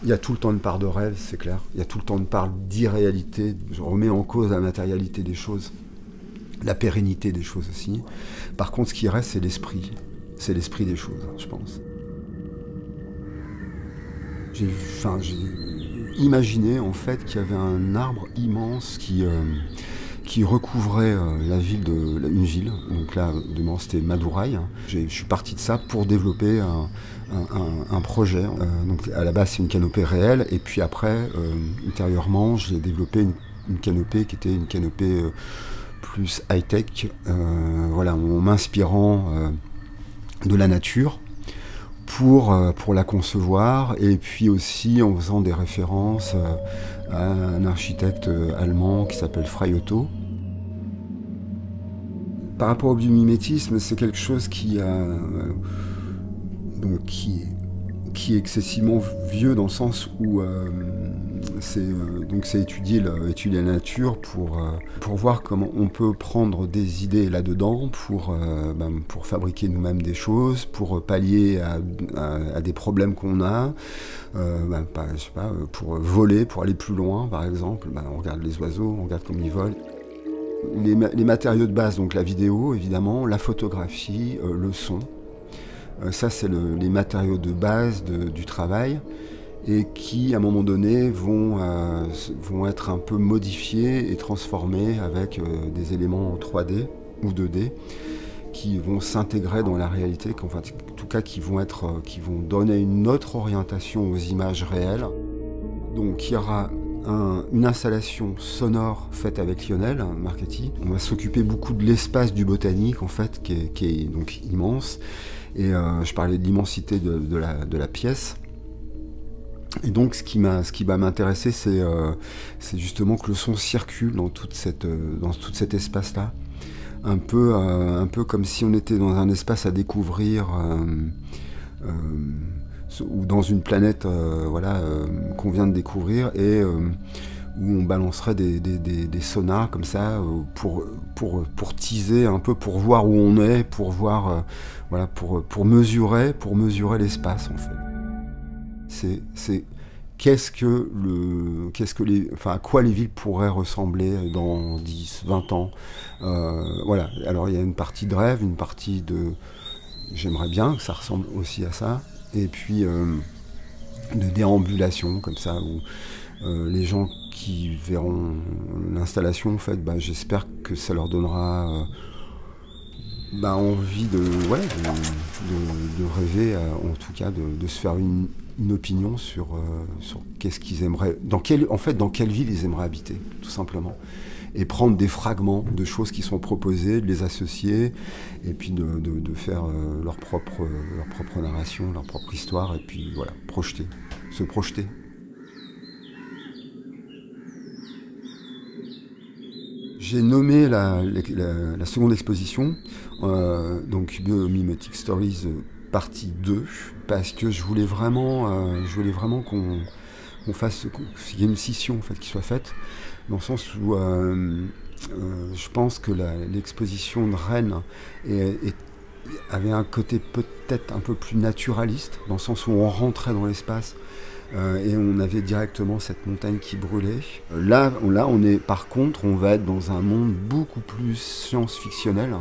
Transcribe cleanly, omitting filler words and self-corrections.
Il y a tout le temps une part de rêve, c'est clair. Il y a tout le temps une part d'irréalité. Je remets en cause la matérialité des choses, la pérennité des choses aussi. Par contre, ce qui reste, c'est l'esprit. C'est l'esprit des choses, je pense. J'ai imaginé en fait qu'il y avait un arbre immense qui recouvrait une ville. Donc là, demain, c'était Madurai. Je suis parti de ça pour développer un projet. Donc à la base, c'est une canopée réelle. Et puis après, ultérieurement, j'ai développé une canopée qui était une canopée plus high-tech. Voilà, en m'inspirant de la nature pour la concevoir, et puis aussi en faisant des références à un architecte allemand qui s'appelle Frei Otto. Par rapport au biomimétisme, c'est quelque chose qui est excessivement vieux dans le sens où c'est étudier la nature pour voir comment on peut prendre des idées là-dedans pour fabriquer nous-mêmes des choses, pour pallier à des problèmes qu'on a, je sais pas, pour voler, pour aller plus loin par exemple. On regarde les oiseaux, on regarde comme ils volent. Les matériaux de base, donc la vidéo évidemment, la photographie, le son. Ça, c'est les matériaux de base du travail et qui, à un moment donné, vont être un peu modifiés et transformés avec des éléments en 3D ou 2D qui vont s'intégrer dans la réalité, en tout cas qui vont donner une autre orientation aux images réelles. Donc il y aura une installation sonore faite avec Lionel Marchetti. On va s'occuper beaucoup de l'espace du botanique en fait, qui est donc immense. Et je parlais de l'immensité de la pièce. Et donc ce qui va m'intéresser, c'est justement que le son circule dans tout cet espace-là. Un peu comme si on était dans un espace à découvrir, ou dans une planète qu'on vient de découvrir, et où on balancerait des sonars comme ça pour teaser un peu, pour voir où on est, pour voir pour mesurer l'espace en fait. C'est à quoi les villes pourraient ressembler dans 10, 20 ans. Voilà. Alors il y a une partie de rêve, une partie de j'aimerais bien que ça ressemble aussi à ça, et puis de déambulation comme ça où les gens qui verront l'installation, en fait, j'espère que ça leur donnera envie de rêver, en tout cas de se faire une opinion sur qu'est-ce qu'ils aimeraient, dans quelle ville ils aimeraient habiter, tout simplement. Et prendre des fragments de choses qui sont proposées, de les associer, et puis de faire leur propre narration, leur propre histoire, et puis voilà, se projeter. J'ai nommé la seconde exposition, donc Biomimetic Stories partie 2, parce que je voulais vraiment qu'on fasse, qu'il y ait une scission en fait, qui soit faite, dans le sens où je pense que l'exposition de Rennes avait un côté peut-être un peu plus naturaliste, dans le sens où on rentrait dans l'espace et on avait directement cette montagne qui brûlait. Là, par contre, on va être dans un monde beaucoup plus science-fictionnel,